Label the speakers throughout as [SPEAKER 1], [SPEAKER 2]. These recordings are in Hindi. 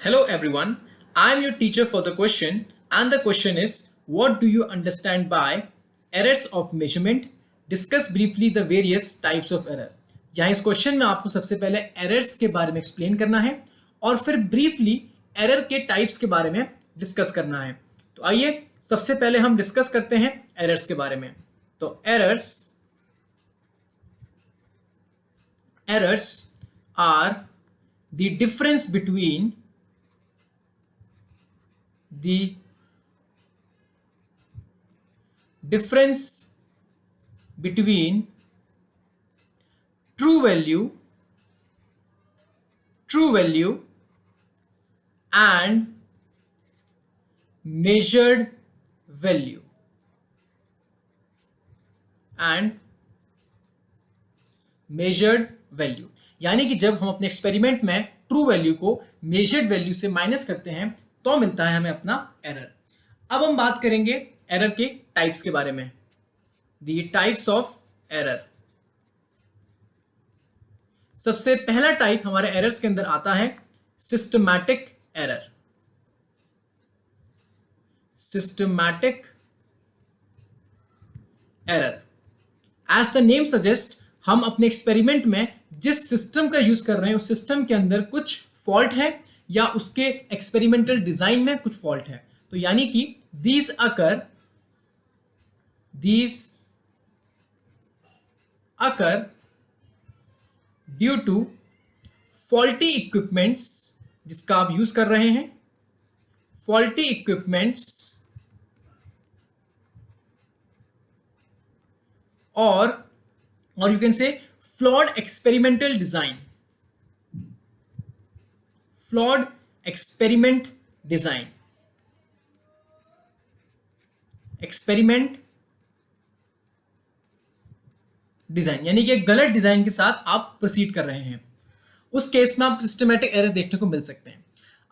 [SPEAKER 1] Hello everyone, I am your teacher for the question and the question is what do you understand by errors of measurement? Discuss briefly the various types of error. यहाँ इस क्वेश्चन में आपको सबसे पहले एरर्स के बारे में एक्सप्लेन करना है और फिर ब्रीफली एरर के टाइप्स के बारे में डिस्कस करना है। तो आइए सबसे पहले हम डिस्कस करते हैं एरर्स के बारे में। तो errors are the difference between the difference between true value and measured value यानी कि जब हम अपने एक्सपेरिमेंट में ट्रू वैल्यू को मेजर्ड वैल्यू से माइनस करते हैं तो मिलता है हमें अपना एरर। अब हम बात करेंगे एरर के टाइप्स के बारे में। The types of error. सबसे पहला टाइप हमारे एरर्स के अंदर आता है systematic error. Systematic error, as the name suggest, हम अपने एक्सपेरिमेंट में जिस सिस्टम का यूज कर रहे हैं उस सिस्टम के अंदर कुछ फॉल्ट है या उसके एक्सपेरिमेंटल डिजाइन में कुछ फॉल्ट है। तो यानी कि these occur due to faulty equipments जिसका आप यूज कर रहे हैं, फॉल्टी इक्विपमेंट्स और you can say flawed experimental design, flawed experiment design, यानी कि एक गलत डिजाइन के साथ आप प्रोसीड कर रहे हैं, उस केस में आप सिस्टमैटिक एरर देखने को मिल सकते हैं।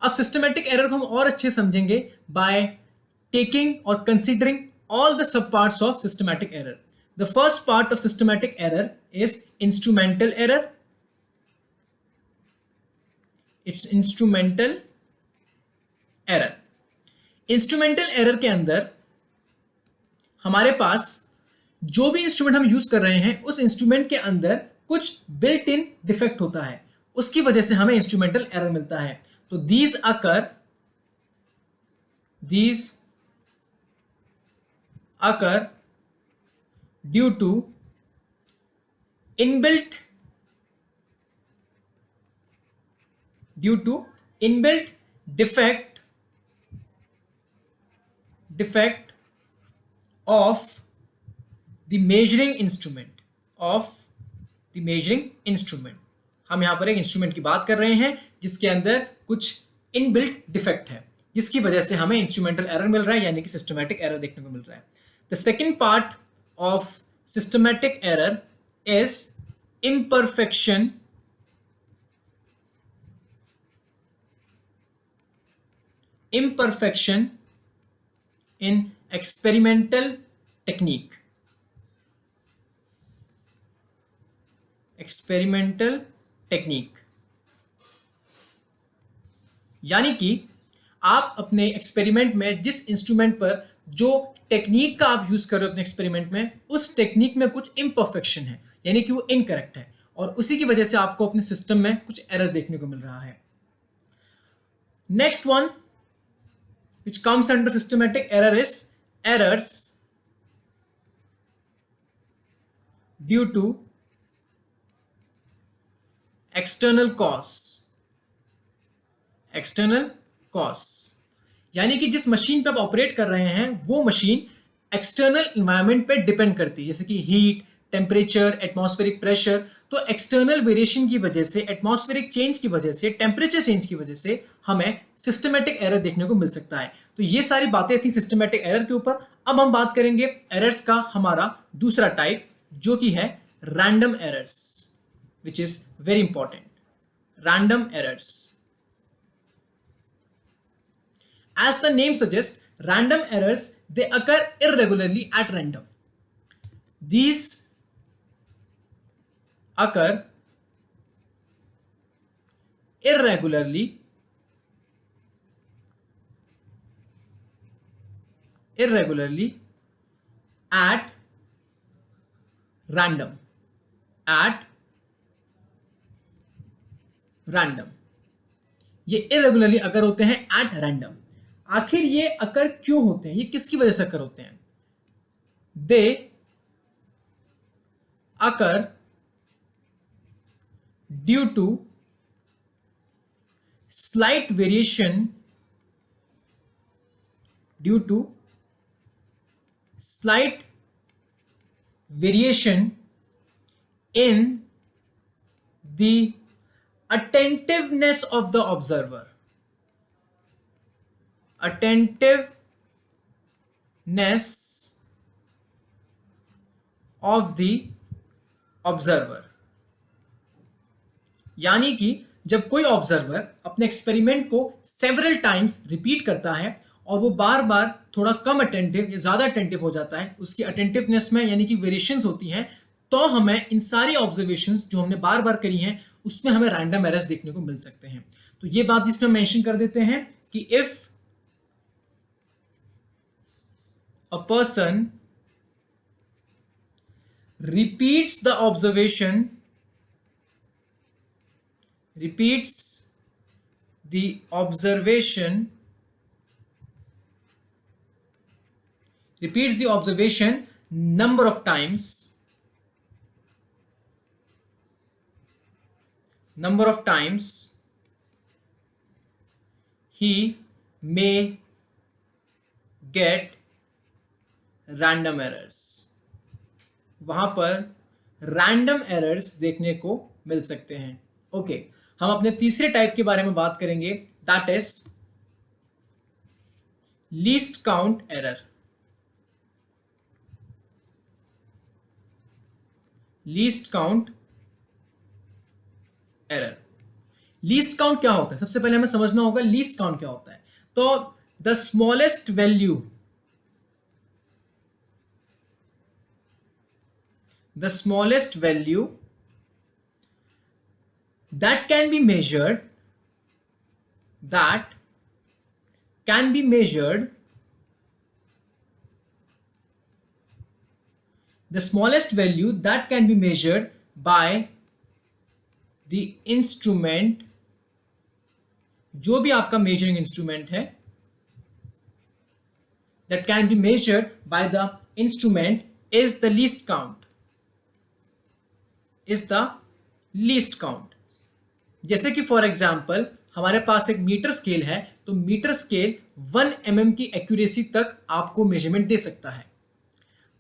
[SPEAKER 1] अब सिस्टमैटिक एरर को हम और अच्छे समझेंगे बाय टेकिंग और considering all the sub parts of systematic error. The first part of systematic error is instrumental error. It's instrumental error. Instrumental error के अंदर हमारे पास जो भी इंस्ट्रूमेंट हम यूज कर रहे हैं उस इंस्ट्रूमेंट के अंदर कुछ बिल्ट इन डिफेक्ट होता है, उसकी वजह से हमें इंस्ट्रूमेंटल एरर मिलता है। तो these occur due to inbuilt defect of the measuring instrument हम यहां पर एक इंस्ट्रूमेंट की बात कर रहे हैं जिसके अंदर कुछ इनबिल्ट डिफेक्ट है जिसकी वजह से हमें इंस्ट्रूमेंटल एरर मिल रहा है, यानी कि सिस्टमैटिक एरर देखने को मिल रहा है। The second part of systematic error is imperfection in experimental technique, यानी कि आप अपने एक्सपेरिमेंट में जिस इंस्ट्रूमेंट पर जो टेक्निक का आप यूज कर रहे हो अपने एक्सपेरिमेंट में, उस टेक्निक में कुछ इम्परफेक्शन है, यानी कि वो इनकरेक्ट है और उसी की वजह से आपको अपने सिस्टम में कुछ एरर देखने को मिल रहा है। Next one which comes under systematic error is errors due to external cause, यानी कि जिस मशीन पे आप ऑपरेट कर रहे हैं वो मशीन एक्सटर्नल इन्वायरमेंट पे डिपेंड करती है, जैसे कि हीट, टेम्परेचर, एटमॉस्फेरिक प्रेशर। तो एक्सटर्नल वेरिएशन की वजह से, एटमॉस्फेरिक चेंज की वजह से, टेम्परेचर चेंज की वजह से हमें सिस्टमैटिक एरर देखने को मिल सकता है। तो ये सारी बातें थी सिस्टमैटिक एरर के ऊपर। अब हम बात करेंगे एरर्स का हमारा दूसरा टाइप जो कि है random errors, which is very important. Random errors, as the name suggests, random errors, they occur irregularly at random. These occur irregularly irregularly at random, at random। ये इरेगुलरली अकर होते हैं एट रैंडम। आखिर ये अकर क्यों होते हैं, ये किसकी वजह से अकर होते हैं? They occur due to slight variation, due to slight variation in the attentiveness of the observer, attentiveness of the observer। यानी कि जब कोई ऑब्जर्वर अपने एक्सपेरिमेंट को सेवरल टाइम्स रिपीट करता है और वो बार बार थोड़ा कम अटेंटिव या ज्यादा अटेंटिव हो जाता है, उसकी अटेंटिवनेस में यानी कि वेरिएशंस होती हैं, तो हमें इन सारी ऑब्जर्वेशंस जो हमने बार बार करी हैं उसमें हमें रैंडम एरर्स देखने को मिल सकते हैं। तो ये बात इसमें मेंशन कर देते हैं कि if a person repeats the observation, repeats the observation, repeats the observation number of times, number of times, he may get random errors। वहां पर रैंडम एरर्स देखने को मिल सकते हैं। ओके, हम अपने तीसरे टाइप के बारे में बात करेंगे, that is least count error. Least count error. Least count क्या होता है? सबसे पहले हमें समझना होगा लीस्ट काउंट क्या होता है। तो the smallest value, the smallest value that can be measured, that can be measured, the smallest value that can be measured by the instrument, जो भी आपका measuring instrument है, that can be measured by the instrument is the least count, is the least count। जैसे कि फॉर एग्जाम्पल हमारे पास एक मीटर स्केल है, तो मीटर स्केल 1 mm की एक्यूरेसी तक आपको मेजरमेंट दे सकता है।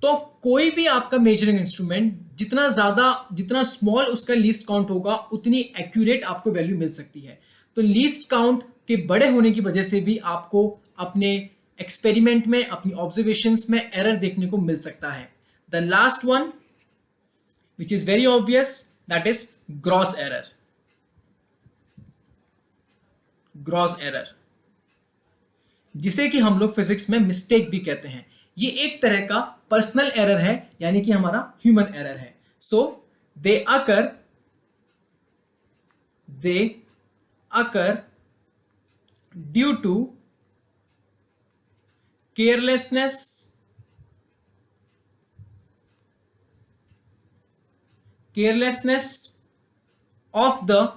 [SPEAKER 1] तो कोई भी आपका मेजरिंग इंस्ट्रूमेंट जितना ज्यादा, जितना स्मॉल उसका लीस्ट काउंट होगा, उतनी एक्यूरेट आपको वैल्यू मिल सकती है। तो लीस्ट काउंट के बड़े होने की वजह से भी आपको अपने एक्सपेरिमेंट में, अपनी ऑब्जर्वेशंस में एरर देखने को मिल सकता है। The last one which is very obvious, that is gross error, gross error, जिसे कि हम लोग फिजिक्स में मिस्टेक भी कहते हैं। ये एक तरह का पर्सनल एरर है, यानी कि हमारा ह्यूमन एरर है। So they occur due to carelessness, carelessness of the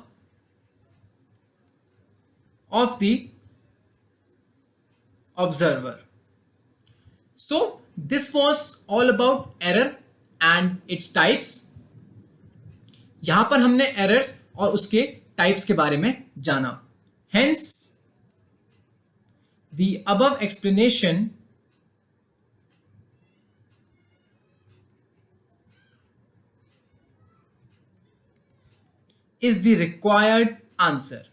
[SPEAKER 1] observer। So this was all about error and its types। यहां पर हमने एरर्स और उसके टाइप्स के बारे में जाना। Hence the above explanation is the required answer,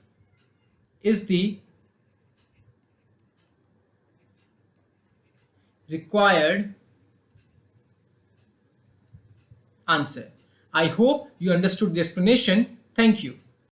[SPEAKER 1] is the required answer। I hope you understood the explanation. Thank you.